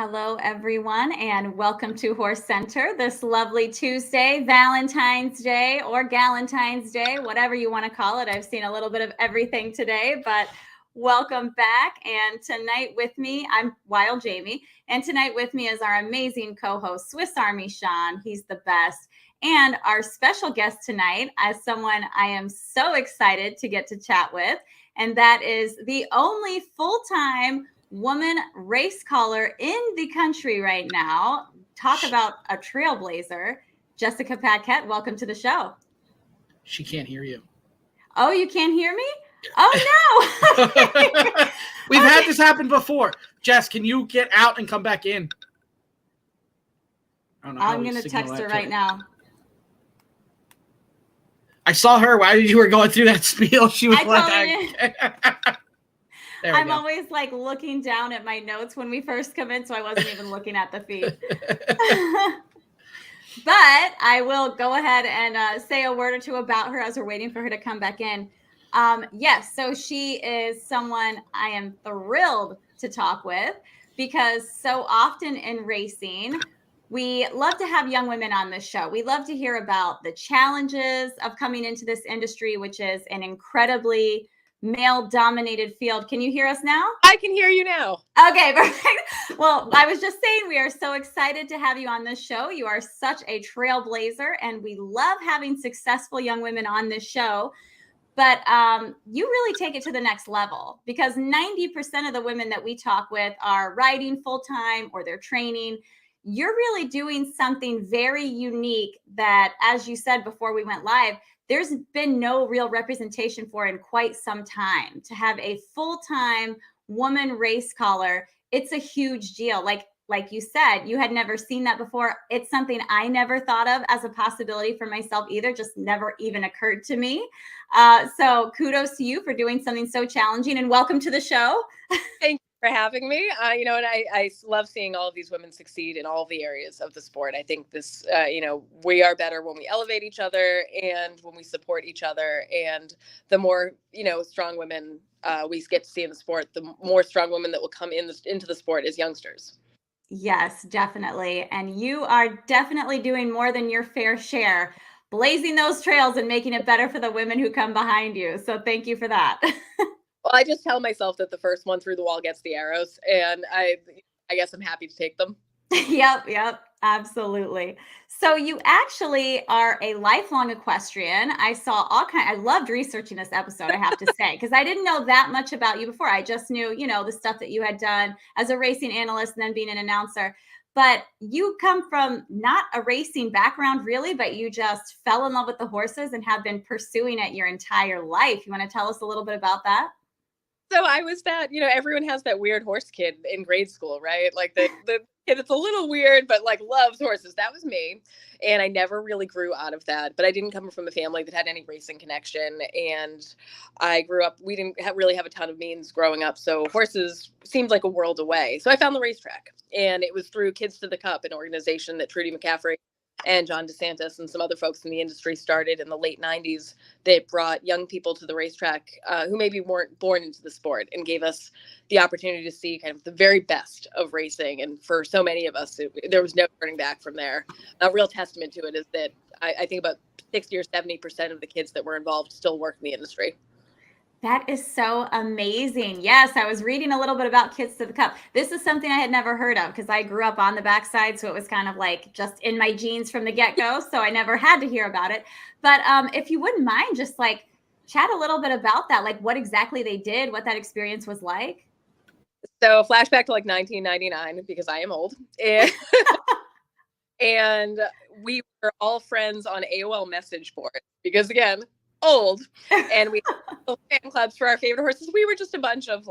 Hello, everyone, and welcome to Horse Center this lovely Tuesday, Valentine's Day or Galentine's Day, whatever you want to call it. I've seen a little bit of everything today, but welcome back. And tonight with me, I'm Wild Jamie, and tonight with me is our amazing co-host, Swiss Army Sean. He's the best. And our special guest tonight, as someone I am so excited to get to chat with, and that is the only full-time woman race caller in the country right now. Talk about a trailblazer. Jessica Paquette, welcome to the show. She can't hear you. Oh, you can't hear me? Oh, no. We've had this happen before. Jess, can you get out and come back in? I'm going to text her right now. I saw her while you were going through that spiel. She was I'm always like looking down at my notes when we first come in, so I wasn't even looking at the feed. But I will go ahead and say a word or two about her as we're waiting for her to come back in. Yes, so she is someone I am thrilled to talk with because so often in racing, we love to have young women on this show. We love to hear about the challenges of coming into this industry, which is an incredibly male-dominated field. Can you hear us now? I can hear you now. Okay, perfect. Well, I was just saying we are so excited to have you on this show. You are such a trailblazer, and we love having successful young women on this show. But you really take it to the next level because 90% of the women that we talk with are riding full-time or they're training. You're really doing something very unique that, as you said before we went live, there's been no real representation for in quite some time. To have a full-time woman race caller, it's a huge deal. Like you said, you had never seen that before. It's something I never thought of as a possibility for myself either, just never even occurred to me. So kudos to you for doing something so challenging, and welcome to the show. Thank you for having me. And I love seeing all of these women succeed in all the areas of the sport. I think this, we are better when we elevate each other and when we support each other. And the more, strong women we get to see in the sport, the more strong women that will come into the sport as youngsters. Yes, definitely. And you are definitely doing more than your fair share, blazing those trails and making it better for the women who come behind you. So thank you for that. Well, I just tell myself that the first one through the wall gets the arrows, and I guess I'm happy to take them. Yep, absolutely. So you actually are a lifelong equestrian. I saw I loved researching this episode, I have to say, because I didn't know that much about you before. I just knew, the stuff that you had done as a racing analyst and then being an announcer. But you come from not a racing background really, but you just fell in love with the horses and have been pursuing it your entire life. You want to tell us a little bit about that? So I was that, everyone has that weird horse kid in grade school, right? Like the kid that's a little weird, but like loves horses. That was me. And I never really grew out of that, but I didn't come from a family that had any racing connection. And I grew up, we didn't really have a ton of means growing up. So horses seemed like a world away. So I found the racetrack, and it was through Kids to the Cup, an organization that Trudy McCaffrey and John DeSantis and some other folks in the industry started in the late 90s that brought young people to the racetrack who maybe weren't born into the sport, and gave us the opportunity to see kind of the very best of racing. And for so many of us, there was no turning back from there. A real testament to it is that I think about 60 or 70% of the kids that were involved still work in the industry. That is so amazing. Yes, I was reading a little bit about Kids to the Cup. This is something I had never heard of because I grew up on the backside, so it was kind of like just in my genes from the get-go, so I never had to hear about it. But if you wouldn't mind, just like chat a little bit about that, like what exactly they did, what that experience was like. So flashback to like 1999, because I am old. And we were all friends on AOL message boards because, again, old, and we had fan clubs for our favorite horses. We were just a bunch of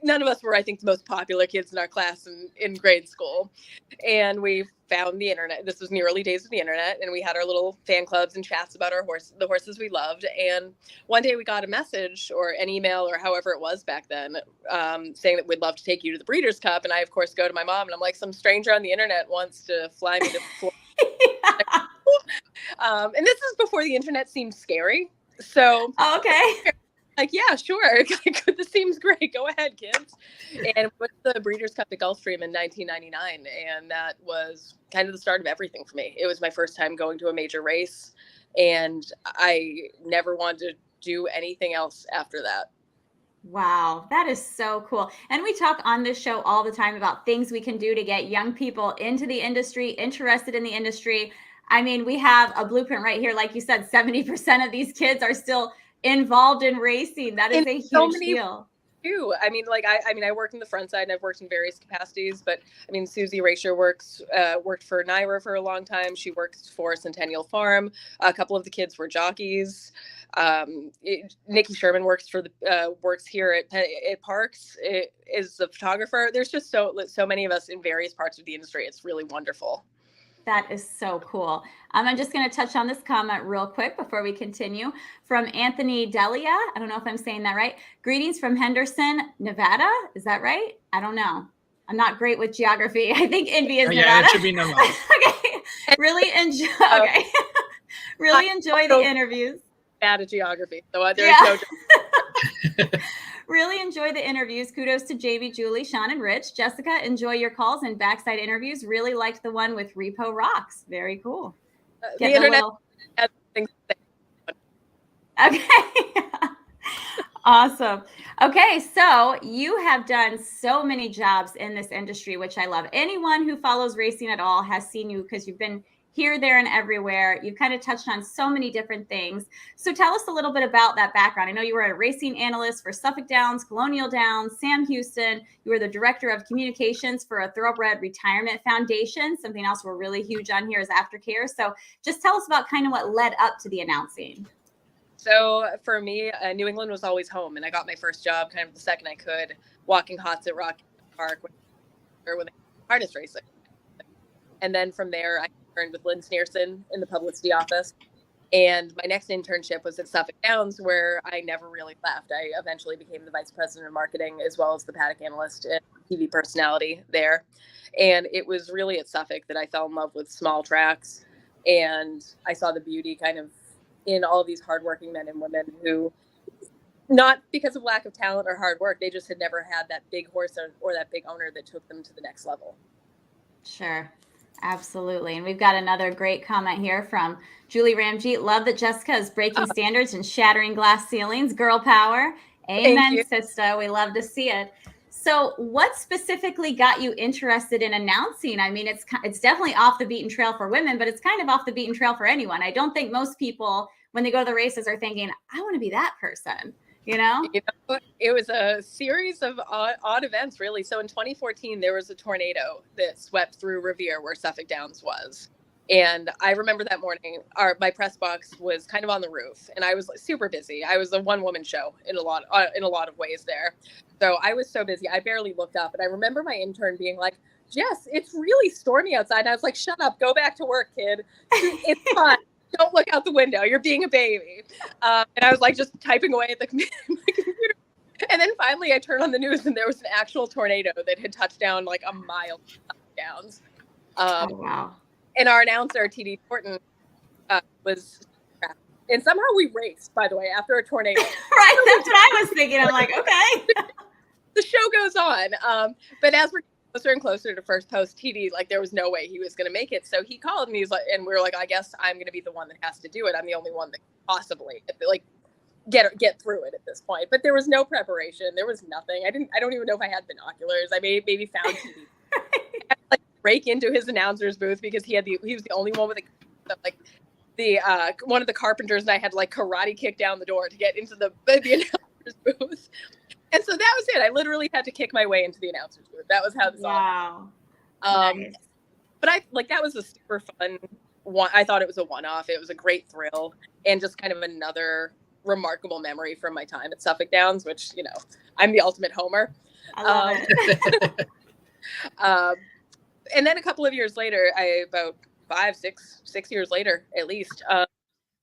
none of us were, I think, the most popular kids in our class in grade school. And we found the internet. This was in the early days of the internet, and we had our little fan clubs and chats about the horses we loved. And one day we got a message or an email or however it was back then, saying that we'd love to take you to the Breeders' Cup. And I, of course, go to my mom and I'm like, some stranger on the internet wants to fly me to Florida. And this is before the internet seemed scary. So okay. like, yeah, sure. This seems great. Go ahead, kids. And went to the Breeders' Cup at Gulfstream in 1999. And that was kind of the start of everything for me. It was my first time going to a major race. And I never wanted to do anything else after that. Wow, that is so cool. And we talk on this show all the time about things we can do to get young people into the industry, interested in the industry. I mean, we have a blueprint right here. Like you said, 70% of these kids are still involved in racing. That is a huge deal. Too. I mean, I worked in the front side and I've worked in various capacities, but I mean, Susie Rasher worked for NYRA for a long time. She worked for Centennial Farm. A couple of the kids were jockeys. Nikki Sherman works here at Parx. Is a photographer. There's just so many of us in various parts of the industry. It's really wonderful. That is so cool. I'm just going to touch on this comment real quick before we continue. From Anthony Delia. I don't know if I'm saying that right. Greetings from Henderson, Nevada. Is that right? I don't know. I'm not great with geography. I think Indy is Nevada. Yeah, it should be Nevada. Okay. Really enjoy. Okay. Really enjoy the interviews. Bad at geography, so there's no. Really enjoy the interviews. Kudos to Jamie, Julie, Sean, and Rich. Jessica, enjoy your calls and backside interviews. Really liked the one with Repo Rocks. Very cool. The internet has things to say. Okay. Awesome. Okay, so you have done so many jobs in this industry, which I love. Anyone who follows racing at all has seen you because you've been here, there, and everywhere. You've kind of touched on so many different things. So tell us a little bit about that background. I know you were a racing analyst for Suffolk Downs, Colonial Downs, Sam Houston. You were the director of communications for a Thoroughbred Retirement Foundation. Something else we're really huge on here is aftercare. So just tell us about kind of what led up to the announcing. So for me, New England was always home, and I got my first job kind of the second I could, walking hots at Rocky Park with harness racing. And then from there, I interned with Lynn Sneerson in the publicity office. And my next internship was at Suffolk Downs, where I never really left. I eventually became the vice president of marketing, as well as the paddock analyst and TV personality there. And it was really at Suffolk that I fell in love with small tracks. And I saw the beauty kind of in all of these hardworking men and women who, not because of lack of talent or hard work, they just had never had that big horse or that big owner that took them to the next level. Sure. Absolutely. And we've got another great comment here from Julie Ramjeet. Love that Jessica is breaking standards and shattering glass ceilings. Girl power. Amen, sister. We love to see it. So what specifically got you interested in announcing? I mean, it's definitely off the beaten trail for women, but it's kind of off the beaten trail for anyone. I don't think most people, when they go to the races, are thinking, I want to be that person. You know, it was a series of odd events, really. So in 2014, there was a tornado that swept through Revere where Suffolk Downs was. And I remember that morning, my press box was kind of on the roof, and I was super busy. I was a one-woman show in a lot of ways there. So I was so busy, I barely looked up. And I remember my intern being like, Jess, it's really stormy outside. And I was like, shut up, go back to work, kid. It's fine. Don't look out the window. You're being a baby. And I was like just typing away at the computer. And then finally I turned on the news and there was an actual tornado that had touched down like a mile Downs. Oh, wow. And our announcer, TD Thornton, was, and somehow we raced, by the way, after a tornado. Right. That's what I was thinking. I'm like, okay. The show goes on. But as we're closer and closer to first post, TD, like there was no way he was going to make it. So he called and he's like, and we were like, I guess I'm going to be the one that has to do it. I'm the only one that can possibly like get through it at this point. But there was no preparation. There was nothing. I don't even know if I had binoculars. I maybe found TD. I had to, like, break into his announcer's booth because he was the only one with one of the carpenters, and I had to like karate kick down the door to get into the announcer's booth. And so that was it. I literally had to kick my way into the announcer's booth. That was how this all happened. Nice. But that was a super fun one. I thought it was a one-off. It was a great thrill and just kind of another remarkable memory from my time at Suffolk Downs, which, you know, I'm the ultimate homer. I love it. And then a couple of years later, about 6 years later, at least,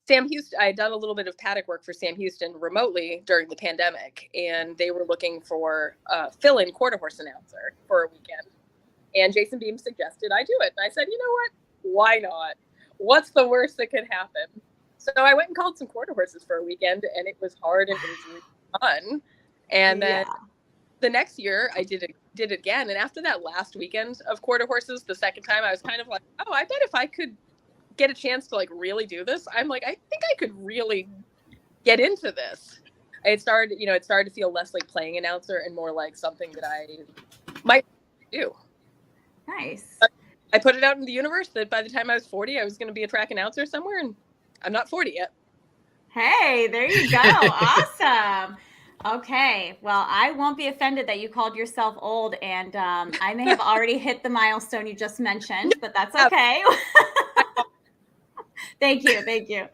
Sam Houston, I had done a little bit of paddock work for Sam Houston remotely during the pandemic, and they were looking for a fill-in quarter horse announcer for a weekend. And Jason Beam suggested I do it. And I said, you know what? Why not? What's the worst that could happen? So I went and called some quarter horses for a weekend, and it was hard and it was fun. And then Yeah. the next year I did it again. And after that last weekend of quarter horses, the second time, I was kind of like, oh, I bet if I could get a chance to like really do this, I'm like, I think I could really get into this. It started to feel less like playing announcer and more like something that I might do. Nice. I put it out in the universe that by the time I was 40, I was going to be a track announcer somewhere, and I'm not 40 yet. Hey, there you go. Awesome. Okay. Well, I won't be offended that you called yourself old, and I may have already hit the milestone you just mentioned, but that's okay. Thank you. Thank you.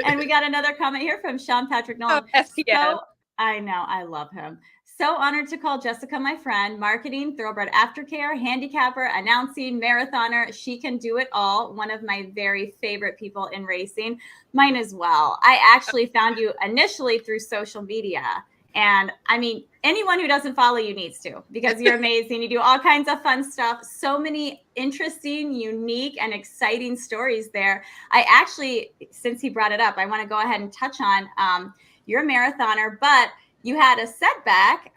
And we got another comment here from Sean Patrick Nolan. SPN. I know. I love him. So honored to call Jessica my friend. Marketing, thoroughbred aftercare, handicapper, announcing, marathoner. She can do it all. One of my very favorite people in racing. Mine as well. I actually found you initially through social media. And I mean, anyone who doesn't follow you needs to, because you're amazing. You do all kinds of fun stuff. So many interesting, unique, and exciting stories there. I actually, since he brought it up, I want to go ahead and touch on you're a marathoner, but you had a setback.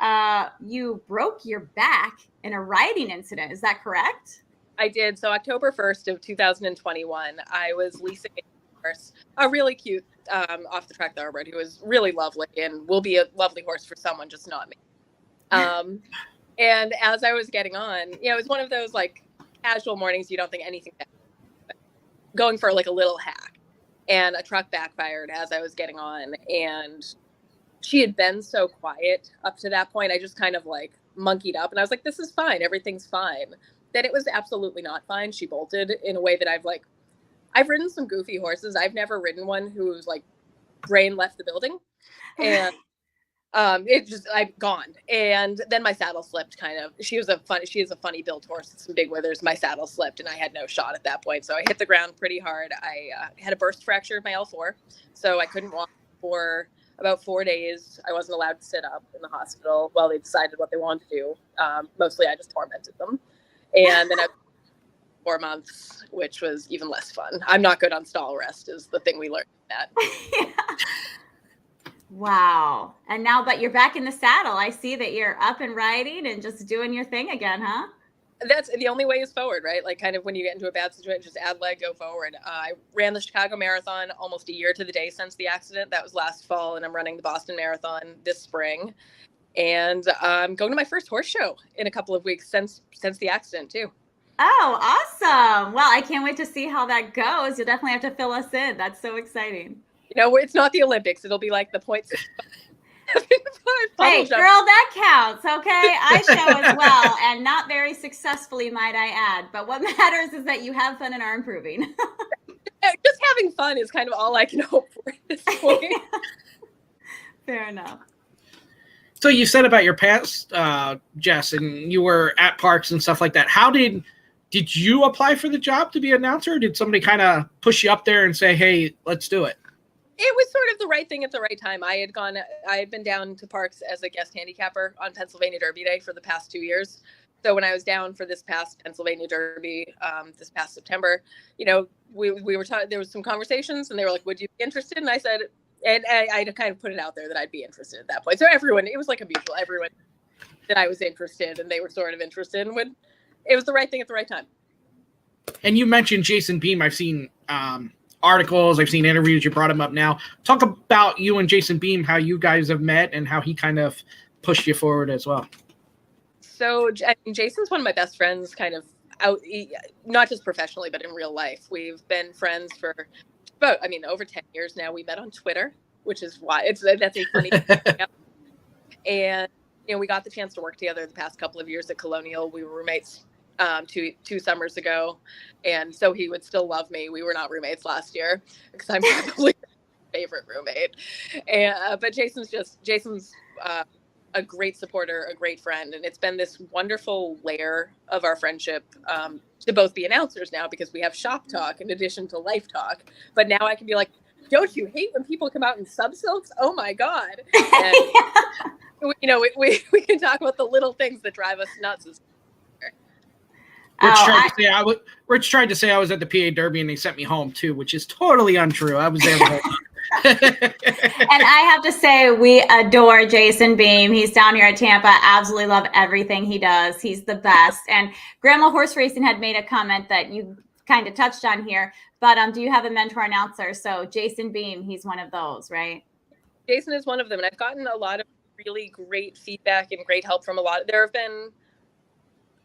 You broke your back in a riding incident. Is that correct? I did. So October 1st of 2021, I was leasing a horse, a really cute off the track thoroughbred who was really lovely and will be a lovely horse for someone, just not me. And as I was getting on, it was one of those like casual mornings you don't think anything, going for like a little hack, and a truck backfired as I was getting on, and she had been so quiet up to that point. I just kind of like monkeyed up, and I was like, this is fine. Everything's fine. Then it was absolutely not fine. She bolted in a way that I've ridden some goofy horses. I've never ridden one whose like brain left the building, and I've gone. And then my saddle slipped kind of. She is a funny built horse with some big withers. My saddle slipped and I had no shot at that point. So I hit the ground pretty hard. I had a burst fracture of my L4. So I couldn't walk for about 4 days. I wasn't allowed to sit up in the hospital while they decided what they wanted to do. Mostly I just tormented them. And then I 4 months, which was even less fun. I'm not good on stall rest is the thing we learned from that. Yeah. Wow. And now, but you're back in the saddle. I see that you're up and riding and just doing your thing again, huh? That's the only way is forward, right? Like kind of when you get into a bad situation, just add leg, go forward. I ran the Chicago Marathon almost a year to the day since the accident. That was last fall. And I'm running the Boston Marathon this spring. And I'm going to my first horse show in a couple of weeks since the accident too. Oh, awesome. Well, I can't wait to see how that goes. You'll definitely have to fill us in. That's so exciting. It's not the Olympics. It'll be like the points. Hey, girl, that counts, okay? I show as well, and not very successfully, might I add. But what matters is that you have fun and are improving. Just having fun is kind of all I can hope for at this point. Fair enough. So you said about your past, Jess, and you were at Parx and stuff like that. How did you apply for the job to be an announcer? Or did somebody kind of push you up there and say, hey, let's do it? It was sort of the right thing at the right time. I had been down to Parx as a guest handicapper on Pennsylvania Derby Day for the past 2 years. So when I was down for this past Pennsylvania Derby, this past September, we were talking, there was some conversations and they were like, would you be interested? And I said, and I kind of put it out there that I'd be interested at that point. So everyone, it was like a mutual, everyone that I was interested and they were sort of interested, and it was the right thing at the right time. And you mentioned Jason Beam. I've seen articles, I've seen interviews, you brought him up now. Talk about you and Jason Beam, how you guys have met and how he kind of pushed you forward as well. So Jason's one of my best friends, kind of not just professionally, but in real life. We've been friends for about, over 10 years now. We met on Twitter, which is why that's a funny thing. And, we got the chance to work together the past couple of years at Colonial. We were roommates two summers ago. And so he would still love me. We were not roommates last year because I'm probably my favorite roommate. But Jason's a great supporter, a great friend. And it's been this wonderful layer of our friendship to both be announcers now because we have shop talk in addition to life talk. But now I can be like, don't you hate when people come out in sub-silks? Oh my God. And, we can talk about the little things that drive us nuts. Rich tried to say I was at the PA Derby and they sent me home too, which is totally untrue. I was there. And I have to say, we adore Jason Beam. He's down here at Tampa. Absolutely love everything he does. He's the best. And Grandma Horse Racing had made a comment that you kind of touched on here, but do you have a mentor announcer? So Jason Beam, he's one of those, right? Jason is one of them. And I've gotten a lot of really great feedback and great help from there have been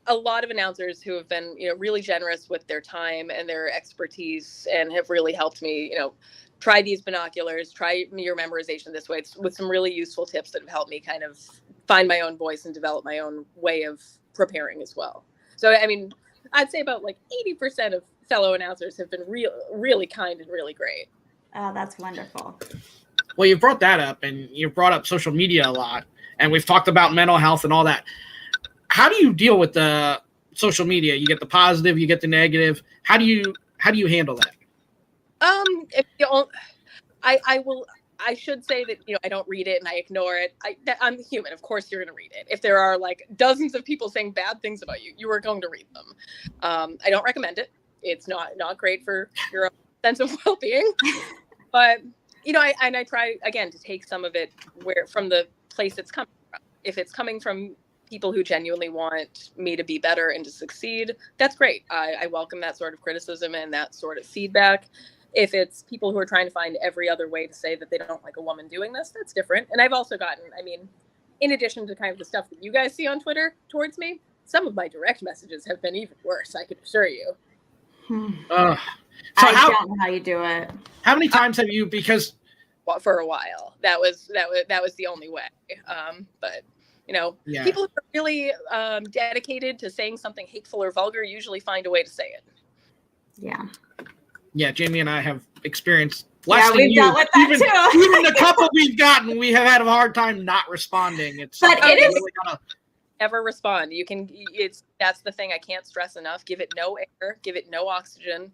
a lot of announcers who have been, really generous with their time and their expertise and have really helped me, try these binoculars, try your memorization this way. It's with some really useful tips that have helped me kind of find my own voice and develop my own way of preparing as well. So, I mean, I'd say about like 80% of fellow announcers have been really kind and really great. Oh, that's wonderful. Well, you brought that up, and you brought up social media a lot, and we've talked about mental health and all that. How do you deal with the social media? You get the positive, you get the negative. How do you handle that? I should say that, I don't read it and I ignore it. I'm human. Of course you're going to read it. If there are like dozens of people saying bad things about you, you are going to read them. I don't recommend it. It's not great for your own sense of well-being, but I try again to take some of it from the place it's coming from. If it's coming from people who genuinely want me to be better and to succeed, that's great. I welcome that sort of criticism and that sort of feedback. If it's people who are trying to find every other way to say that they don't like a woman doing this, that's different. And I've also gotten, in addition to kind of the stuff that you guys see on Twitter towards me, some of my direct messages have been even worse, I can assure you. I don't know how you do it. How many times have you, because for a while, that was the only way. But people who are really dedicated to saying something hateful or vulgar usually find a way to say it. Yeah, Jamie and I have experienced less than we've you. dealt with that too. Even the couple we've gotten, we have had a hard time not responding. It is never respond. That's the thing I can't stress enough. Give it no air, give it no oxygen.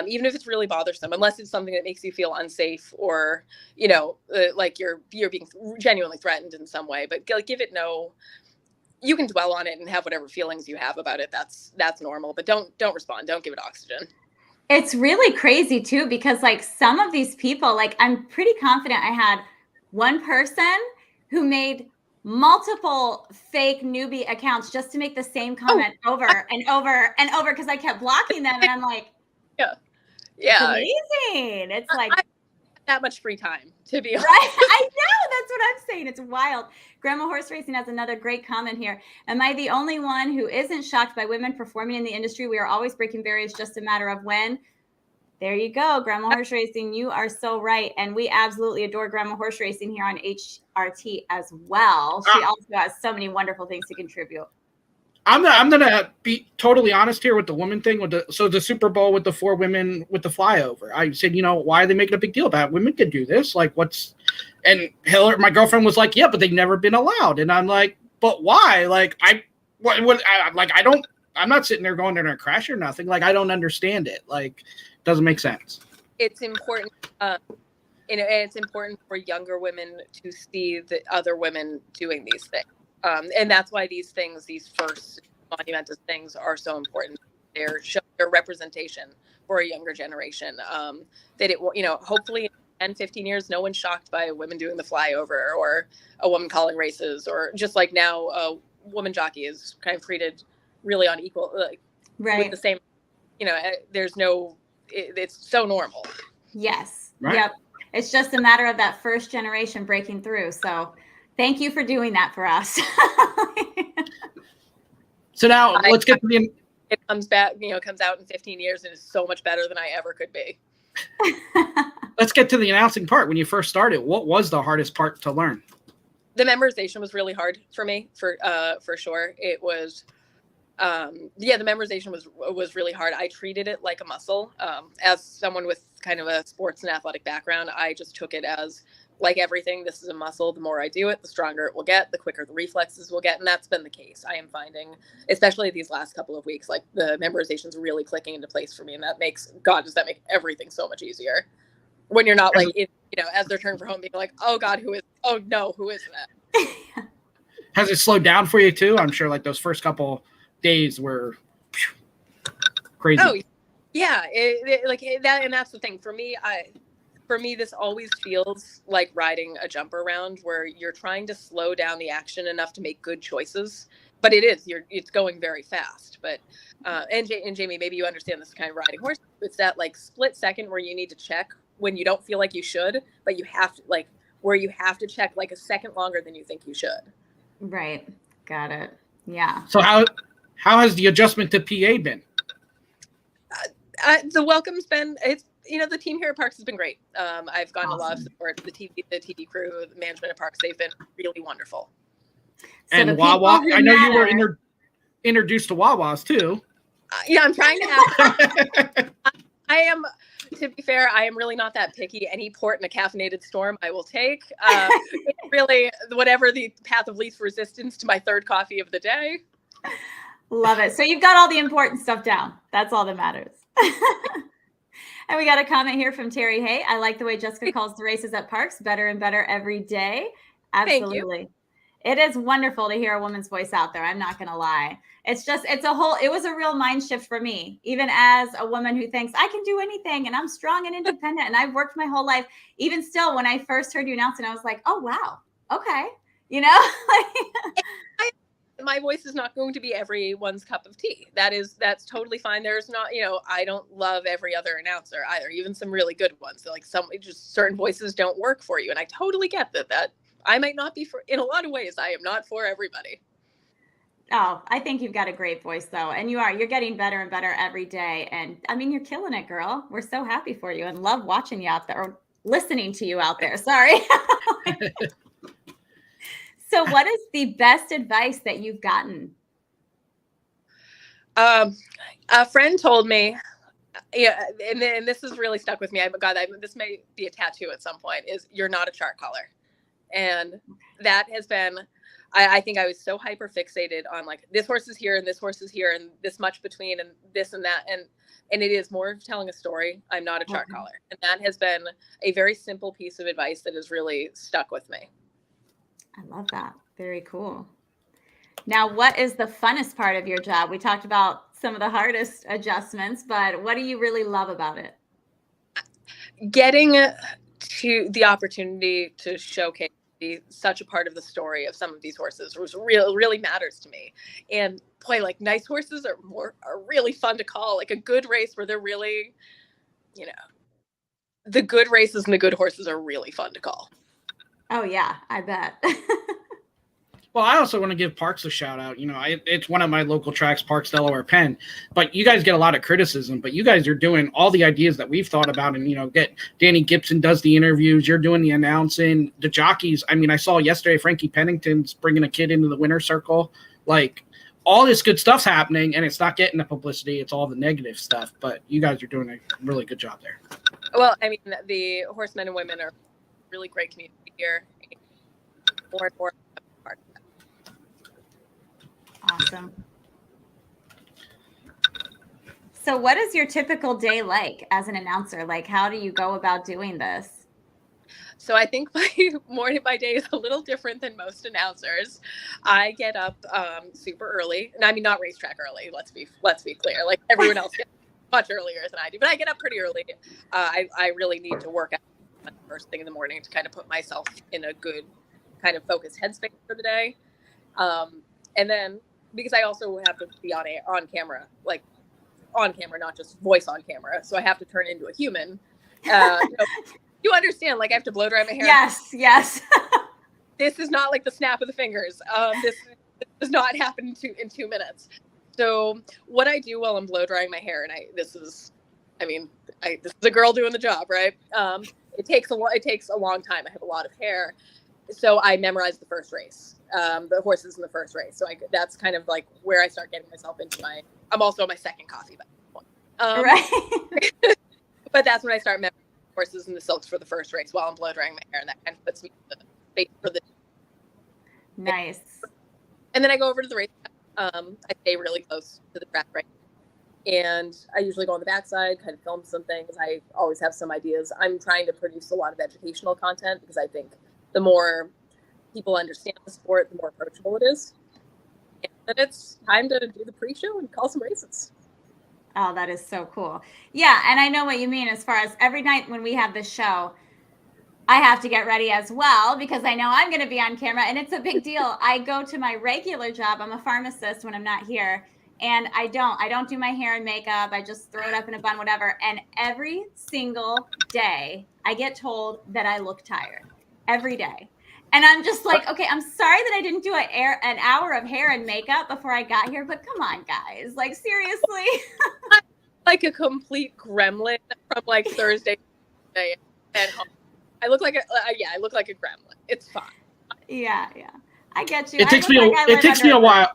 Even if it's really bothersome, unless it's something that makes you feel unsafe or, like you're being genuinely threatened in some way, but give it no, you can dwell on it and have whatever feelings you have about it. That's normal, but don't respond. Don't give it oxygen. It's really crazy too, because like some of these people, like I'm pretty confident I had one person who made multiple fake newbie accounts just to make the same comment over and over and over because I kept blocking them, and I'm like, yeah, it's amazing. It's like that much free time to be honest. Right? I know, that's what I'm saying. It's wild. Grandma Horse Racing has another great comment here. Am I the only one who isn't shocked by women performing in the industry? We are always breaking barriers, just a matter of when. There you go, Grandma Horse Racing. You are so right. And we absolutely adore Grandma Horse Racing here on HRT as well. She also has so many wonderful things to contribute. I'm gonna be totally honest here with the woman thing. The Super Bowl with the 4 women with the flyover. I said, why are they making a big deal about it? Women can do this. Like, and Hillary, my girlfriend, was like, yeah, but they've never been allowed. And I'm like, but why? Like, I'm not sitting there going, they're gonna crash or nothing. Like, I don't understand it. Like, it doesn't make sense. It's important. And it's important for younger women to see the other women doing these things. And that's why these first monumental things are so important. They're showing their representation for a younger generation. That it, hopefully in 10, 15 years, no one's shocked by women doing the flyover or a woman calling races, or just like now, a woman jockey is kind of treated really on equal, right, with the same, it's so normal. Yes. Right. Yep. It's just a matter of that first generation breaking through. So thank you for doing that for us. So now let's get to the. It comes out in 15 years and is so much better than I ever could be. Let's get to the announcing part. When you first started, what was the hardest part to learn? The memorization was really hard for me, for sure. It was, the memorization was really hard. I treated it like a muscle. As someone with kind of a sports and athletic background, I just took it as, like everything, this is a muscle. The more I do it, the stronger it will get, the quicker the reflexes will get. And that's been the case. I am finding, especially these last couple of weeks, like the memorization's really clicking into place for me. And does that make everything so much easier when you're not like, as they're turning for home, being like, oh God, who is that? Has it slowed down for you too? I'm sure like those first couple days were crazy. Oh yeah. That, and that's the thing for me. for me, this always feels like riding a jumper round where you're trying to slow down the action enough to make good choices. But it's going very fast. But, and Jamie, maybe you understand this kind of riding horse. It's that like split second where you need to check when you don't feel like you should, but you have to where you have to check like a second longer than you think you should. Right. Got it. Yeah. So how has the adjustment to PA been? The welcome's been, the team here at Parx has been great. I've gotten a lot of support. The TV crew, the management at Parx, they've been really wonderful. So and Wawa, I know you were introduced to Wawas too. Yeah, I'm trying to ask. I am, to be fair, I am really not that picky. Any port in a caffeinated storm I will take. It's really whatever the path of least resistance to my third coffee of the day. Love it. So you've got all the important stuff down. That's all that matters. And we got a comment here from Terry. Hey, I like the way Jessica calls the races at Parx. Better and better every day. Absolutely. It is wonderful to hear a woman's voice out there. I'm not going to lie. It was a real mind shift for me, even as a woman who thinks I can do anything and I'm strong and independent and I've worked my whole life. Even still, when I first heard you announce it, I was like, oh, wow. Okay. My voice is not going to be everyone's cup of tea. That's totally fine. There's not, I don't love every other announcer either, even some really good ones. So just certain voices don't work for you. And I totally get that I might not be in a lot of ways. I am not for everybody. Oh, I think you've got a great voice though. And you're getting better and better every day. And I mean, you're killing it, girl. We're so happy for you and love watching you out there or listening to you out there. Sorry. So what is the best advice that you've gotten? A friend told me, and this has really stuck with me. This may be a tattoo at some point, is you're not a chart caller. And that has been, I think I was so hyper fixated on like, this horse is here and this horse is here and this much between and this and that. And it is more of telling a story. I'm not a chart caller. And that has been a very simple piece of advice that has really stuck with me. I love that. Very cool. Now, what is the funnest part of your job? We talked about some of the hardest adjustments, but what do you really love about it? Getting to the opportunity to showcase such a part of the story of some of these horses really matters to me. And boy, like nice horses are really fun to call. Like a good race where they're really, the good races and the good horses are really fun to call. Oh yeah, I bet. Well, I also want to give Parx a shout out. It's one of my local tracks, Parx Delaware Penn, but you guys get a lot of criticism, but you guys are doing all the ideas that we've thought about and, get Danny Gibson does the interviews. You're doing the announcing, the jockeys. I mean, I saw yesterday, Frankie Pennington's bringing a kid into the winner's circle. Like all this good stuff's happening and it's not getting the publicity. It's all the negative stuff, but you guys are doing a really good job there. Well, I mean, the horsemen and women are really great community here. More and more. Awesome. So what is your typical day like as an announcer? Like, how do you go about doing this? So I think my day is a little different than most announcers. I get up super early, and I mean not racetrack early. Let's be clear. Like everyone else gets much earlier than I do, but I get up pretty early. I really need to work out first thing in the morning to kind of put myself in a good kind of focused headspace for the day, and then because I also have to be on camera, like on camera, not just voice on camera, so I have to turn into a human. You understand, like I have to blow dry my hair. Yes. This is not like the snap of the fingers. This does not happen in 2 minutes. So what I do while I'm blow drying my hair, and this is a girl doing the job, right? It takes a long time. I have a lot of hair, so I memorize the first race, the horses in the first race. So that's kind of like where I start getting myself into I'm also on my second coffee by this point. Right. But that's when I start memorizing horses and the silks for the first race while I'm blow drying my hair, and that kind of puts me in the space for the. Nice. And then I go over to the race. I stay really close to the track, right? And I usually go on the backside, kind of film some things. I always have some ideas. I'm trying to produce a lot of educational content because I think the more people understand the sport, the more approachable it is. And then it's time to do the pre-show and call some races. Oh, that is so cool. Yeah, and I know what you mean as far as every night when we have this show, I have to get ready as well because I know I'm going to be on camera and it's a big deal. I go to my regular job. I'm a pharmacist when I'm not here, and I don't do my hair and makeup. I just throw it up in a bun, whatever. And every single day I get told that I look tired every day. And I'm just like, okay, I'm sorry that I didn't do an hour of hair and makeup before I got here, but come on, guys. Like, seriously. Like a complete gremlin from like Thursday at home. I look like I look like a gremlin. It's fine. Yeah. I get you. It takes me a while.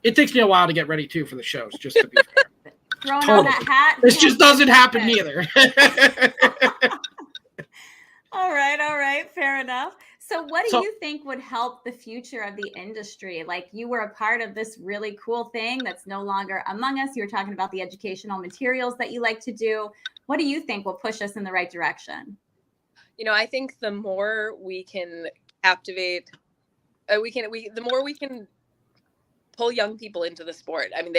It takes me a while to get ready too for the shows, just to be fair. Throwing on that hat. This just doesn't happen either. All right. Fair enough. So what do you think would help the future of the industry? Like, you were a part of this really cool thing that's no longer among us. You were talking about the educational materials that you like to do. What do you think will push us in the right direction? I think the more we can captivate, the more we can pull young people into the sport. I mean,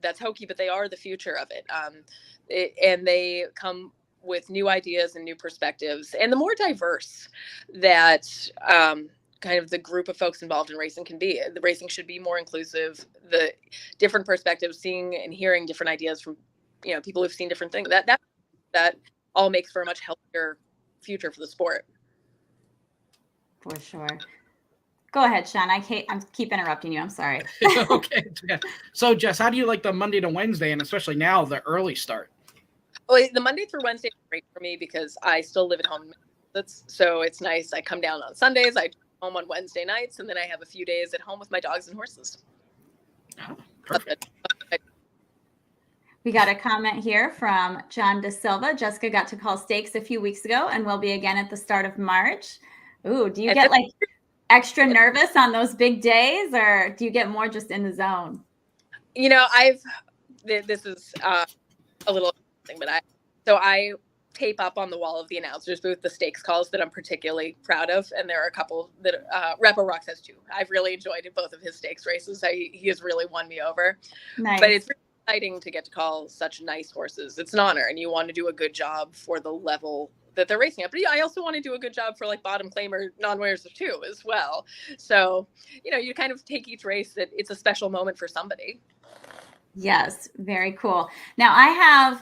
that's hokey, but they are the future of it. And they come with new ideas and new perspectives. And the more diverse that kind of the group of folks involved in racing can be, the racing should be more inclusive, the different perspectives, seeing and hearing different ideas from, people who've seen different things. That all makes for a much healthier future for the sport. For sure. Go ahead, Sean. I keep interrupting you. I'm sorry. Okay. So, Jess, how do you like the Monday to Wednesday, and especially now the early start? Well, the Monday through Wednesday is great for me because I still live at home. So it's nice. I come down on Sundays. I come home on Wednesday nights, and then I have a few days at home with my dogs and horses. Oh, perfect. We got a comment here from John De Silva. Jessica got to call stakes a few weeks ago and will be again at the start of March. Ooh, do you get like extra nervous on those big days, or do you get more just in the zone? This is a little thing, but I tape up on the wall of the announcer's booth the stakes calls that I'm particularly proud of, and there are a couple that Repo Rocks has too. I've really enjoyed both of his stakes races. He has really won me over. Nice. But it's really exciting to get to call such nice horses. It's an honor, and you want to do a good job for the level that they're racing at. But I also want to do a good job for like bottom claimer non-winners too as well. So you kind of take each race that it's a special moment for somebody. Yes, very cool. Now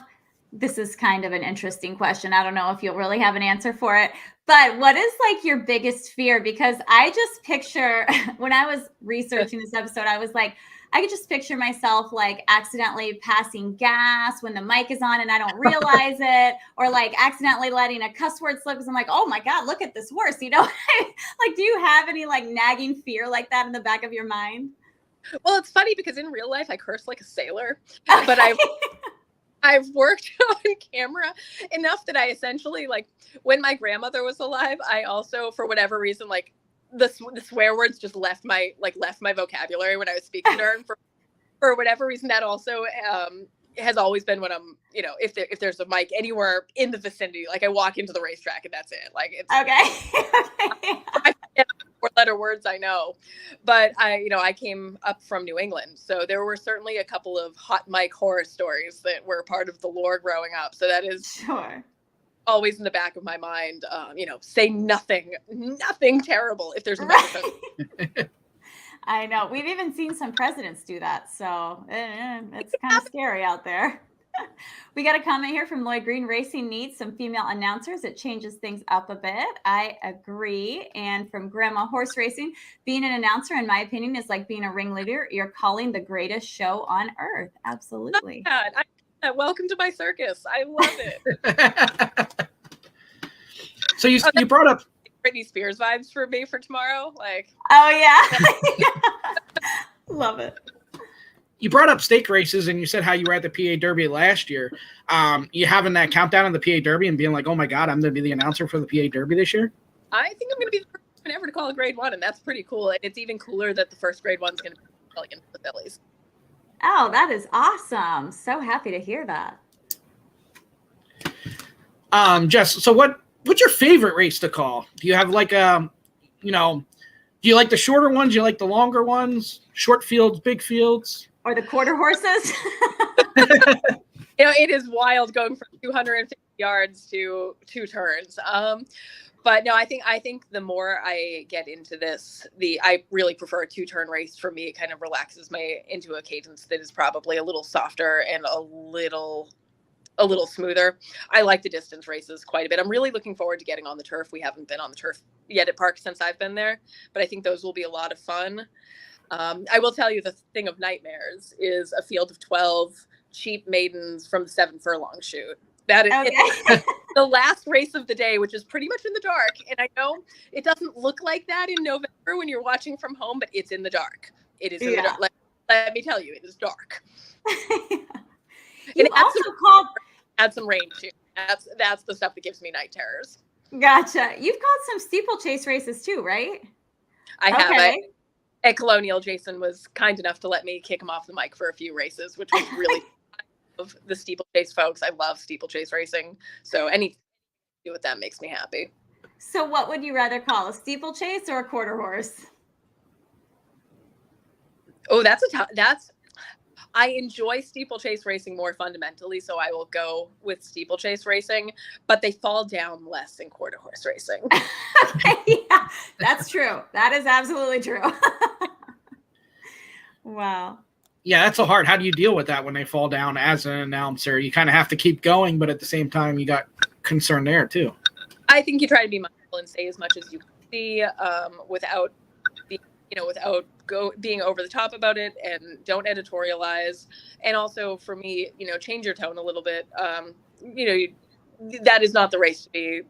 this is kind of an interesting question. I don't know if you'll really have an answer for it, but what is like your biggest fear? Because I just picture, when I was researching this episode, I was like, I could just picture myself like accidentally passing gas when the mic is on and I don't realize it, or like accidentally letting a cuss word slip because I'm like, oh my God, look at this horse. Like, do you have any like nagging fear like that in the back of your mind? Well, it's funny because in real life I curse like a sailor, but I've worked on camera enough that I essentially, like, when my grandmother was alive, I also, for whatever reason, like the swear words just left my vocabulary when I was speaking to her. And for whatever reason, that also has always been when I'm, if there's a mic anywhere in the vicinity, like I walk into the racetrack and that's it. Like, it's okay. I forget 4-letter words I know, but I came up from New England, so there were certainly a couple of hot mic horror stories that were part of the lore growing up. So that is sure always in the back of my mind. Say nothing terrible if there's a microphone. I know. We've even seen some presidents do that, so it's kind of scary out there. We got a comment here from Lloyd Green. Racing needs some female announcers. It changes things up a bit. I agree. And from Grandma Horse Racing, being an announcer, in my opinion, is like being a ringleader. You're calling the greatest show on earth. Absolutely. Welcome to my circus. I love it. So you brought up Britney Spears vibes for me for tomorrow. Like, oh yeah. Love it. You brought up stake races and you said how you were at the PA Derby last year. You having that countdown on the PA Derby and being like, oh my God, I'm going to be the announcer for the PA Derby this year? I think I'm going to be the first person ever to call a grade 1, and that's pretty cool. And it's even cooler that the first grade 1 is going to be against the fillies. Oh, that is awesome. So happy to hear that. Jess, so what's your favorite race to call? Do you have like do you like the shorter ones? Do you like the longer ones? Short fields, big fields? Or the quarter horses? it is wild going from 250 yards to 2 turns. But no, I think the more I get into this, I really prefer a 2-turn race. For me, it kind of relaxes into a cadence that is probably a little softer and a little smoother. I like the distance races quite a bit. I'm really looking forward to getting on the turf. We haven't been on the turf yet at Parx since I've been there, but I think those will be a lot of fun. I will tell you, the thing of nightmares is a field of 12 cheap maidens from the 7 furlong shoot. That is it's the last race of the day, which is pretty much in the dark. And I know it doesn't look like that in November when you're watching from home, but it's in the dark. It is in the dark. Let me tell you, it is dark. You also called add some rain too. That's the stuff that gives me night terrors. Gotcha. You've called some steeplechase races too, right? I have. At Colonial, Jason was kind enough to let me kick him off the mic for a few races, which was really of the steeplechase folks. I love steeplechase racing, so anything to do with that makes me happy. So what would you rather call, a steeplechase or a quarter horse? Oh, I enjoy steeplechase racing more fundamentally, so I will go with steeplechase racing, but they fall down less in quarter horse racing. Yeah, that's true. That is absolutely true. Wow. Yeah, that's so hard. How do you deal with that when they fall down as an announcer? You kind of have to keep going, but at the same time, you got concern there too. I think you try to be mindful and say as much as you can see, without being over the top about it, and don't editorialize. And also for me, change your tone a little bit. That is not the race to be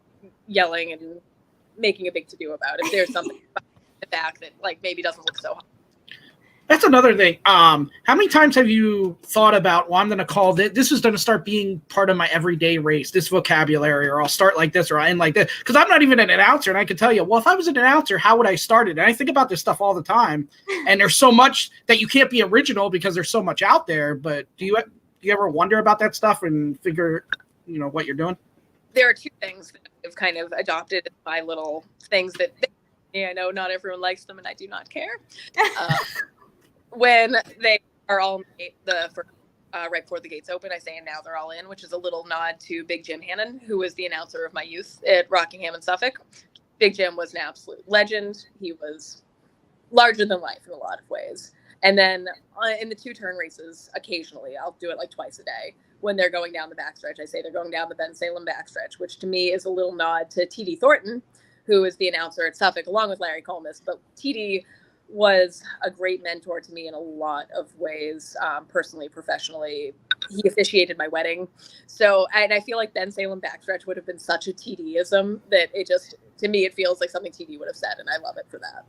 yelling and making a big to-do about. If there's something in the back that maybe doesn't look so hot. That's another thing. How many times have you thought about, well, I'm going to call this is going to start being part of my everyday race, this vocabulary, or I'll start like this or I'll end like this? Because I'm not even an announcer, and I can tell you, well, if I was an announcer, how would I start it? And I think about this stuff all the time, and there's so much that you can't be original because there's so much out there. But do you ever wonder about that stuff and figure, what you're doing? There are 2 things that I've kind of adopted as my little things that I know not everyone likes them, and I do not care. When they are all made right before the gates open, I say, and now they're all in, which is a little nod to Big Jim Hannon, who was the announcer of my youth at Rockingham and Suffolk. Big Jim was an absolute legend. He was larger than life in a lot of ways. And then in the 2-turn races, occasionally, I'll do it twice a day. When they're going down the backstretch, I say they're going down the Ben Salem backstretch, which to me is a little nod to T.D. Thornton, who is the announcer at Suffolk, along with Larry Colmus. But T.D. was a great mentor to me in a lot of ways, personally, professionally. He officiated my wedding. So, and I feel like Ben Salem backstretch would have been such a TD-ism that to me, it feels like something TD would have said, and I love it for that.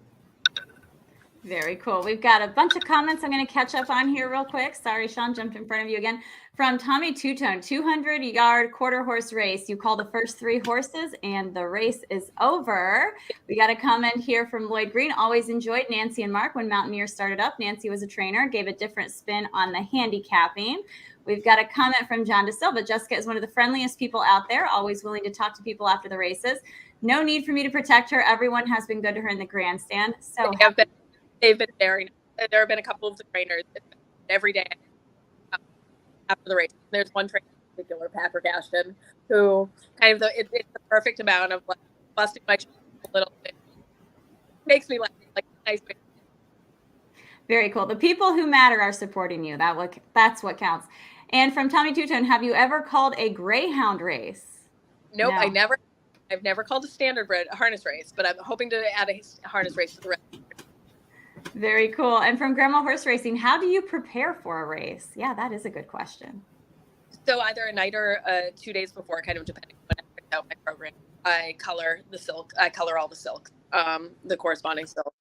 Very cool. We've got a bunch of comments I'm going to catch up on here real quick. Sorry, Sean, jumped in front of you again. From Tommy Two-Tone, 200-yard quarter horse race. You call the first 3 horses and the race is over. We got a comment here from Lloyd Green. Always enjoyed Nancy and Mark when Mountaineer started up. Nancy was a trainer, gave a different spin on the handicapping. We've got a comment from John DeSilva. Jessica is one of the friendliest people out there, always willing to talk to people after the races. No need for me to protect her. Everyone has been good to her in the grandstand. So they've been very nice. There have been a couple of the trainers every day after the race. There's one trainer in particular, Patrick Ashton, who kind of it's the perfect amount of busting my chin a little bit. Makes me laugh, nice. Very cool. The people who matter are supporting you. That's what counts. And from Tommy Two-Tone, have you ever called a greyhound race? Nope, no. I've never called a standardbred harness race, but I'm hoping to add a harness race to the rest. Very cool. And from Grandma Horse Racing, how do you prepare for a race? Yeah, that is a good question. So either a night or 2 days before, kind of depending on when I pick out my program, I color the silk. I color all the silk, the corresponding silk.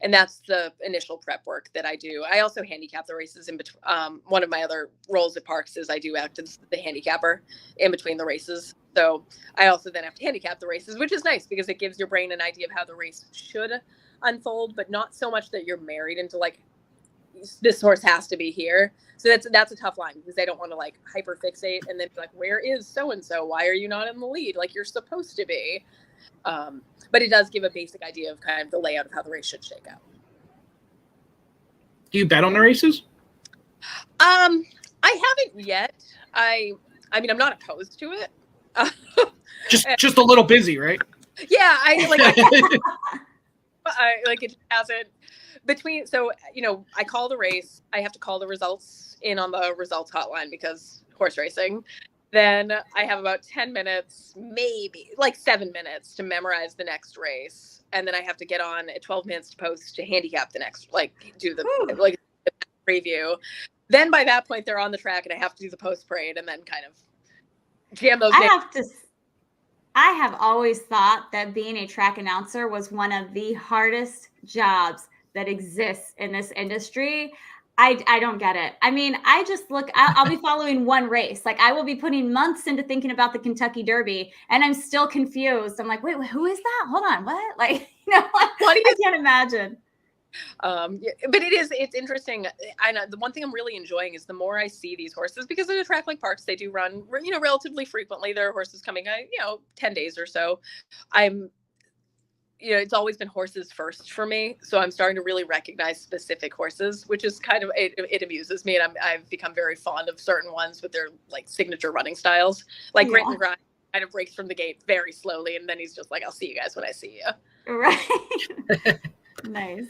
And that's the initial prep work that I do. I also handicap the races in between. One of my other roles at Parx is I do act as the handicapper in between the races. So I also then have to handicap the races, which is nice because it gives your brain an idea of how the race should unfold, but not so much that you're married into this horse has to be here. So that's a tough line because they don't want to hyper fixate and then be like, where is so-and-so? Why are you not in the lead? You're supposed to be. But it does give a basic idea of kind of the layout of how the race should shake out. Do you bet on the races? I haven't yet. I mean, I'm not opposed to it. Just a little busy, right? Yeah, I like it hasn't between. So, I call the race. I have to call the results in on the results hotline because horse racing. Then I have about 10 minutes, maybe like 7 minutes to memorize the next race. And then I have to get on at 12 minutes to post to handicap the next, do the preview. Then by that point, they're on the track and I have to do the post parade and then kind of jam those. I have always thought that being a track announcer was one of the hardest jobs that exists in this industry. I don't get it. I mean, I just I'll be following one race. Like I will be putting months into thinking about the Kentucky Derby and I'm still confused. I'm like, wait, who is that? Hold on. What? Like, I can't imagine. But it's interesting. I know the one thing I'm really enjoying is the more I see these horses, because in a track like Parx, they do run, relatively frequently. There are horses coming, 10 days or so. It's always been horses first for me. So I'm starting to really recognize specific horses, which is kind of, it amuses me. And I've become very fond of certain ones with their signature running styles. Like Grit and Grind kind of breaks from the gate very slowly. And then he's just like, I'll see you guys when I see you. Right. Nice.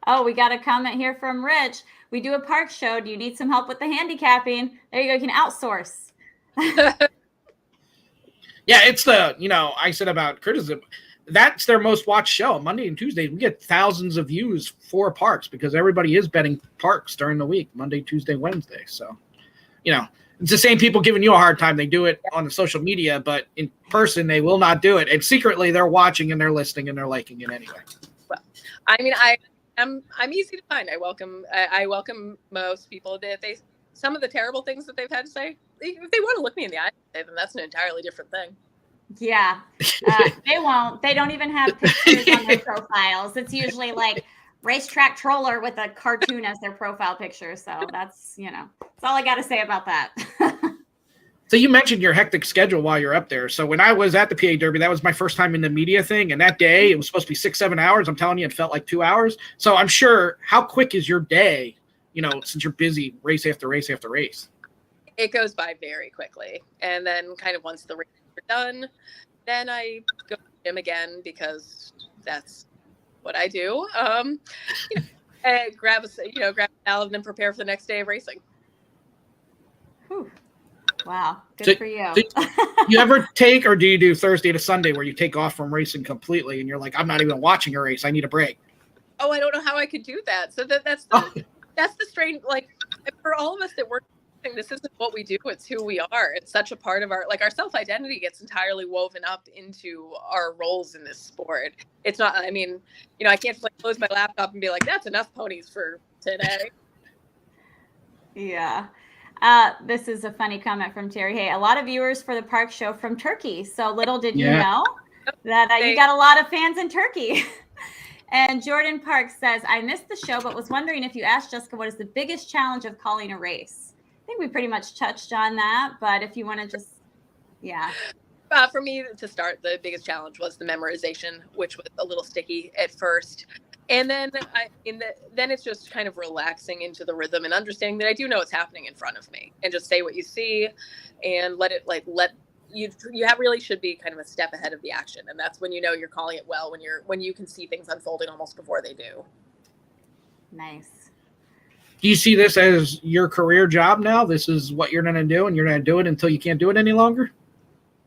Oh, we got a comment here from Rich. We do a park show. Do you need some help with the handicapping? There you go. You can outsource. Yeah, it's I said about criticism. That's their most watched show. Monday and Tuesday, we get thousands of views for Parx because everybody is betting Parx during the week, Monday, Tuesday, Wednesday. So, it's the same people giving you a hard time. They do it on the social media, but in person, they will not do it. And secretly, they're watching and they're listening and they're liking it anyway. Well, I mean, I'm easy to find. I welcome most people that some of the terrible things that they've had to say. If they want to look me in the eye, then that's an entirely different thing. Yeah, they won't. They don't even have pictures on their profiles. It's usually like racetrack troller with a cartoon as their profile picture. So that's all I got to say about that. So you mentioned your hectic schedule while you're up there. So when I was at the PA Derby, that was my first time in the media thing. And that day it was supposed to be 6-7 hours. I'm telling you, it felt like 2 hours. So I'm sure, how quick is your day, since you're busy race after race after race? It goes by very quickly. And then kind of once the race are done, then I go to the gym again because that's what I do. Grab a salad and then prepare for the next day of racing. Whew. Wow. Good for you. You ever take, or do you do Thursday to Sunday where you take off from racing completely and you're like, I'm not even watching a race. I need a break. Oh, I don't know how I could do that. So that's the strange, for all of us that work, this isn't what we do. It's who we are. It's such a part of our self-identity gets entirely woven up into our roles in this sport. It's not, I can't just close my laptop and be like, that's enough ponies for today. Yeah. This is a funny comment from Terry. Hey, a lot of viewers for the Parx show from Turkey. So little did you know that you got a lot of fans in Turkey. And Jordan Parks says, I missed the show, but was wondering if you asked Jessica, what is the biggest challenge of calling a race? I think we pretty much touched on that, but if you want to just, For me to start, the biggest challenge was the memorization, which was a little sticky at first. And then then it's just kind of relaxing into the rhythm and understanding that I do know what's happening in front of me, and just say what you see and let you really should be kind of a step ahead of the action. And that's when you're calling it well, when you can see things unfolding almost before they do. Nice. Do you see this as your career job now? This is what you're going to do, and you're going to do it until you can't do it any longer?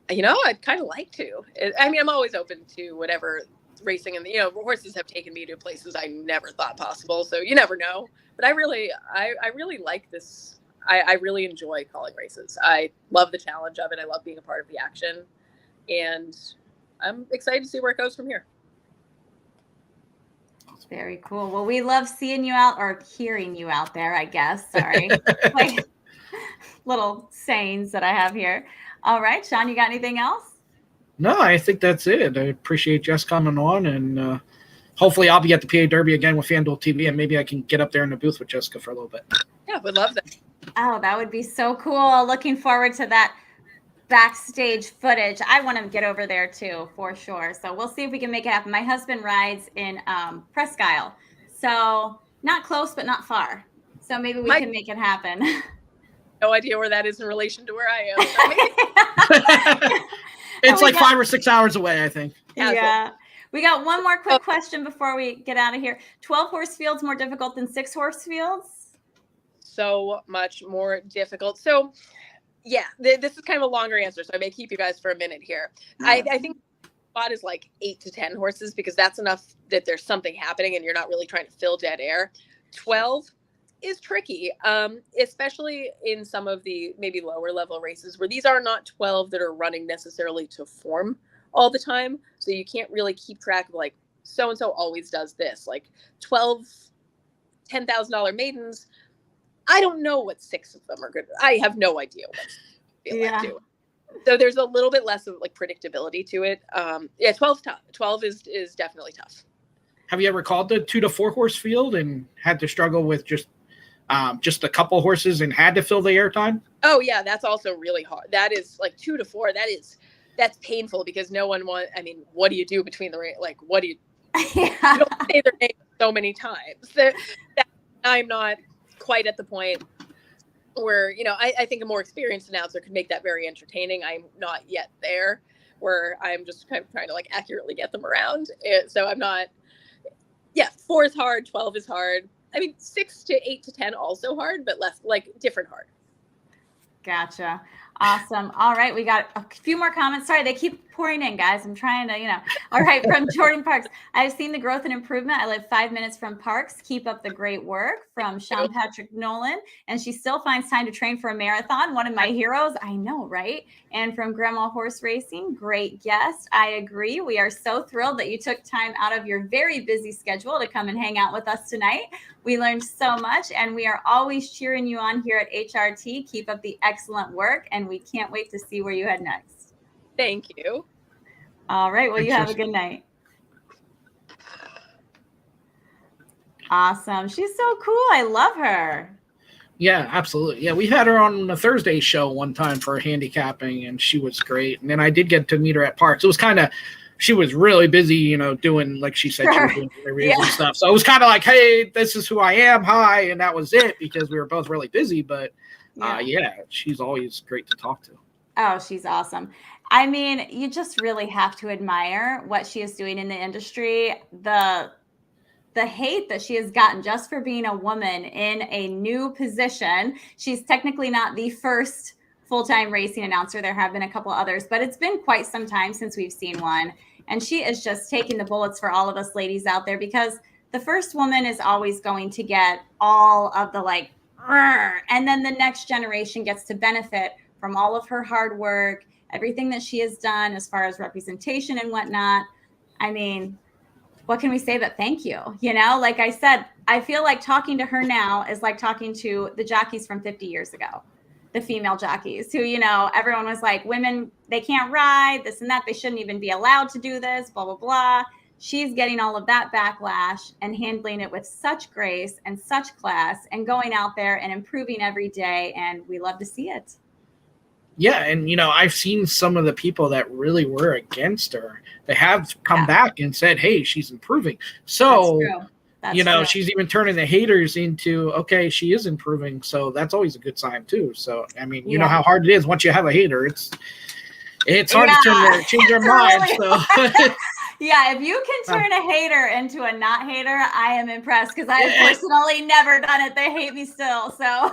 I'd kind of like to. I'm always open to whatever racing, and horses have taken me to places I never thought possible. So you never know. But I really like this. I really enjoy calling races. I love the challenge of it. I love being a part of the action, and I'm excited to see where it goes from here. Very cool. Well, we love seeing you out, or hearing you out there, I guess. Sorry. Little sayings that I have here. All right, Sean, you got anything else? No, I think that's it. I appreciate Jess coming on, and hopefully I'll be at the PA Derby again with FanDuel TV, and maybe I can get up there in the booth with Jessica for a little bit. Yeah, would love that. Oh, that would be so cool. Looking forward to that backstage footage. I want to get over there too, for sure. So we'll see if we can make it happen. My husband rides in Presque Isle, so not close, but not far. So maybe we can make it happen. no idea where that is in relation to where I am. It's like 5 or 6 hours away, I think. Yeah. We got one more quick question before we get out of here. 12-horse fields more difficult than 6-horse fields? So much more difficult. So, yeah, this is kind of a longer answer, so I may keep you guys for a minute here. I think spot is like 8 to 10 horses because that's enough that there's something happening and you're not really trying to fill dead air. 12 is tricky, especially in some of the maybe lower level races where these are not 12 that are running necessarily to form all the time. So you can't really keep track of like so-and-so always does this. Like 12 $10,000 maidens, I don't know what 6 of them are good. I have no idea what they feel like doing. So there's a little bit less of like predictability to it. 12 tough. 12 is definitely tough. Have you ever called the 2 to 4 horse field and had to struggle with just a couple horses and had to fill the airtime? Oh yeah, that's also really hard. That is like 2 to 4. That's painful because no one wants. I mean, what do you do between the like? What do you? You don't say their name so many times. I'm not quite at the point where I think a more experienced announcer could make that very entertaining. I'm not yet there where I'm just kind of trying to like accurately get them around. So I'm not. Yeah, 4 is hard. 12 is hard. I mean, 6 to 8 to 10 also hard, but less like different hard. Gotcha. Awesome. All right. We got a few more comments. Sorry, they keep pouring in, guys. I'm trying to, All right. From Jordan Parks. I've seen the growth and improvement. I live 5 minutes from Parx. Keep up the great work. From Sean Patrick Nolan. And she still finds time to train for a marathon. One of my heroes. I know, right? And from Grandma Horse Racing. Great guest. I agree. We are so thrilled that you took time out of your very busy schedule to come and hang out with us tonight. We learned so much, and we are always cheering you on here at HRT. Keep up the excellent work, and we can't wait to see where you head next. Thank you. All right. Well, you have a good night. Awesome. She's so cool. I love her. Yeah, absolutely. Yeah, we had her on the Thursday show one time for handicapping, and she was great. And then I did get to meet her at Parx. It was kind of, she was really busy, doing, like she said, she was doing interviews and stuff. So it was kind of like, hey, this is who I am. Hi. And that was it because we were both really busy. But she's always great to talk to. Oh, she's awesome. I mean, you just really have to admire what she is doing in the industry. The hate that she has gotten just for being a woman in a new position. She's technically not the first full-time racing announcer. There have been a couple others, but it's been quite some time since we've seen one. And she is just taking the bullets for all of us ladies out there because the first woman is always going to get all of the and then the next generation gets to benefit from all of her hard work, everything that she has done as far as representation and whatnot. I mean, what can we say but thank you? Like I said, I feel like talking to her now is like talking to the jockeys from 50 years ago, the female jockeys who, everyone was like, women, they can't ride, this and that. They shouldn't even be allowed to do this, blah, blah, blah. She's getting all of that backlash and handling it with such grace and such class and going out there and improving every day. And we love to see it. Yeah, and I've seen some of the people that really were against her. They have come back and said, "Hey, she's improving." So, That's true. She's even turning the haters into, okay, she is improving. So that's always a good sign too. So, I mean, you know how hard it is once you have a hater. It's hard to change their mind. So. Yeah, if you can turn a hater into a not hater, I am impressed because I have personally never done it. They hate me still. So.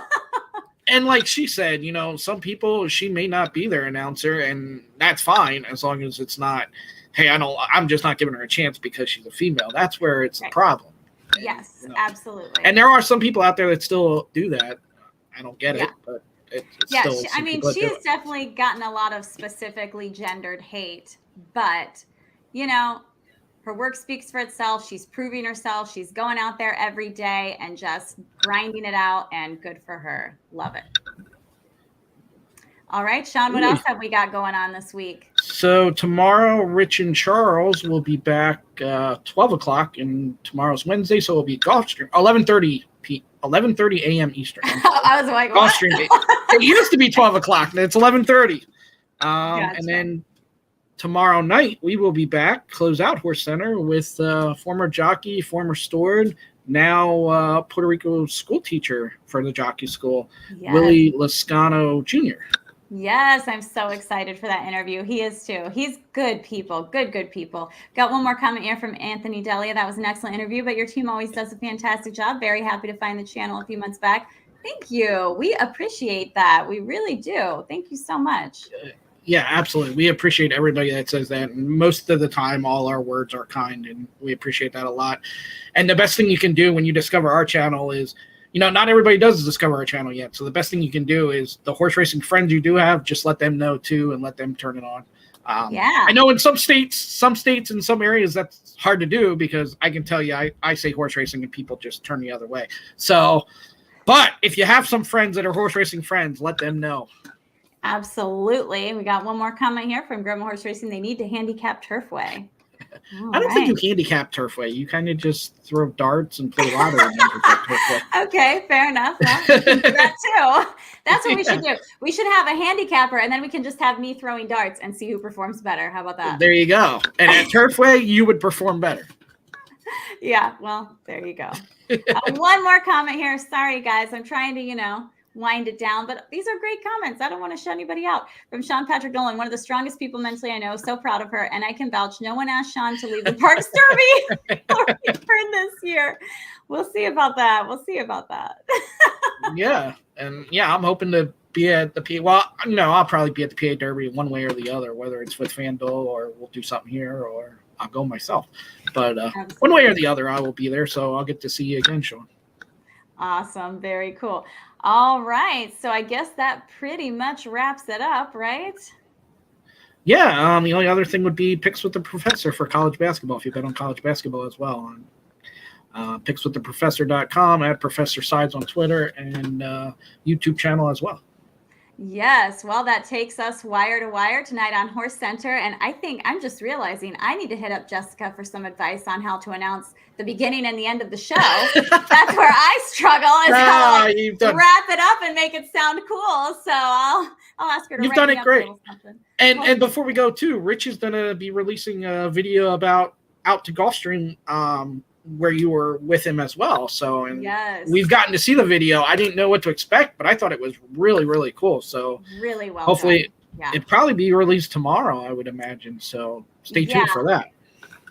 And like she said, some people, she may not be their announcer, and that's fine as long as it's not, hey, I'm just not giving her a chance because she's a female. That's where it's a problem. Yes, absolutely. And there are some people out there that still do that. I don't get it, but it's still. She has definitely gotten a lot of specifically gendered hate, but her work speaks for itself. She's proving herself. She's going out there every day and just grinding it out, and good for her. Love it. All right, Sean, what else have we got going on this week? So tomorrow, Rich and Charles will be back 12 o'clock, and tomorrow's Wednesday, so it'll be golf stream, 11:30 a.m. Eastern. I was like, golf stream. It used to be 12 o'clock, and it's 11:30. Gotcha. And then tomorrow night, we will be back, close out Horse Center, with former jockey, former steward, now Puerto Rico school teacher for the jockey school, Yes. Willie Lascano Jr. Yes, I'm so excited for that interview. He is too. He's good people, good people. Got one more comment here from Anthony Delia. That was an excellent interview, but your team always does a fantastic job. Very happy to find the channel a few months back. Thank you. We appreciate that. We really do. Thank you so much. Yeah, absolutely. We appreciate everybody that says that. And most of the time, all our words are kind, and we appreciate that a lot. And the best thing you can do when you discover our channel is, not everybody does discover our channel yet. So the best thing you can do is the horse racing friends you do have, just let them know too, and let them turn it on. Yeah. I know in some states in some areas, that's hard to do, because I can tell you, I say horse racing and people just turn the other way. So, but if you have some friends that are horse racing friends, let them know. Absolutely. We got one more comment here from Grandma Horse Racing. They need to handicap Turfway. I don't think you handicap Turfway. You kind of just throw darts and play lottery. Okay, fair enough. Well, we can do that too. That's what we should do. We should have a handicapper, and then we can just have me throwing darts and see who performs better. How about that? There you go. And at Turfway, you would perform better. Yeah, well, there you go. One more comment here. Sorry, guys. I'm trying to, wind it down, but these are great comments. I don't want to shut anybody out. From Sean Patrick Nolan, one of the strongest people mentally I know. So proud of her, and I can vouch. No one asked Sean to leave the Parx Derby or return this year. We'll see about that. Yeah, and I'm hoping to be at the PA. Well, no, I'll probably be at the PA Derby one way or the other, whether it's with FanDuel or we'll do something here or I'll go myself. But one way or the other, I will be there, so I'll get to see you again, Sean. Awesome. Very cool. All right. So I guess that pretty much wraps it up, right? Yeah. The only other thing would be Picks with the Professor for college basketball, if you bet on college basketball as well. On pickswiththeprofessor.com, at Professor Sides on Twitter, and YouTube channel as well. Yes. Well, that takes us wire to wire tonight on Horse Center. And I think I'm just realizing I need to hit up Jessica for some advice on how to announce the beginning and the end of the show. That's where I struggle, is how to wrap it up and make it sound cool. So I'll ask her to You've done it great. And before we go too, Rich is going to be releasing a video about Out to Gulfstream, where you were with him as well. So, and yes, we've gotten to see the video. I didn't know what to expect, but I thought it was really, really cool. So really well hopefully done. It'd probably be released tomorrow, I would imagine. So stay tuned for that.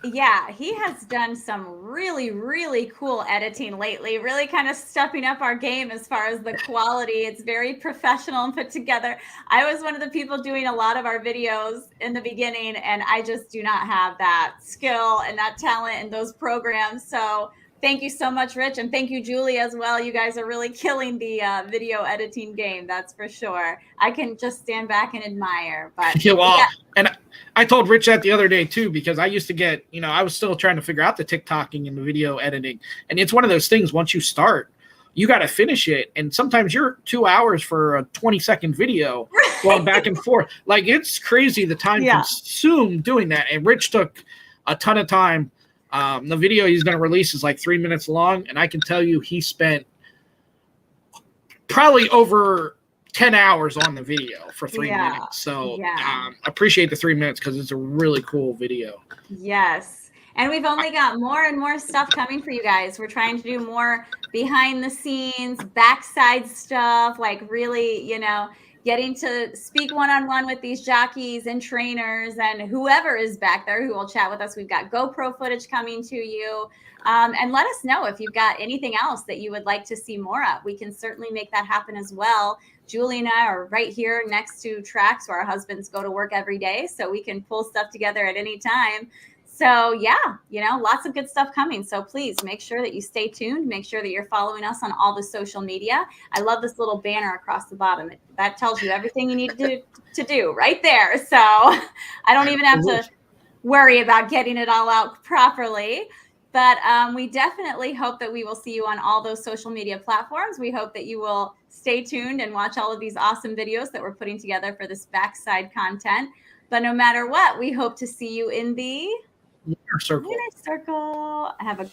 Yeah, he has done some really, really cool editing lately, really kind of stepping up our game as far as the quality. It's very professional and put together. I was one of the people doing a lot of our videos in the beginning, and I just do not have that skill and that talent in those programs. So thank you so much, Rich. And thank you, Julie, as well. You guys are really killing the video editing game. That's for sure. I can just stand back and admire. But and I told Rich that the other day too, because I used to get, I was still trying to figure out the TikToking and the video editing. And it's one of those things, once you start, you got to finish it. And sometimes you're 2 hours for a 20-second video going back and forth. Like, it's crazy the time consumed doing that. And Rich took a ton of time. The video he's going to release is like 3 minutes long. And I can tell you he spent probably over 10 hours on the video for 3 minutes. So appreciate the 3 minutes, because it's a really cool video. Yes. And we've only got more and more stuff coming for you guys. We're trying to do more behind the scenes, backside stuff, like really, getting to speak one-on-one with these jockeys and trainers and whoever is back there who will chat with us. We've got GoPro footage coming to you. And let us know if you've got anything else that you would like to see more of. We can certainly make that happen as well. Julie and I are right here next to tracks where our husbands go to work every day, so we can pull stuff together at any time. So lots of good stuff coming. So please make sure that you stay tuned. Make sure that you're following us on all the social media. I love this little banner across the bottom. That tells you everything you need to do right there. So I don't even have to worry about getting it all out properly. But we definitely hope that we will see you on all those social media platforms. We hope that you will stay tuned and watch all of these awesome videos that we're putting together for this backside content. But no matter what, we hope to see you in the Winner Circle. Winner Circle. Have a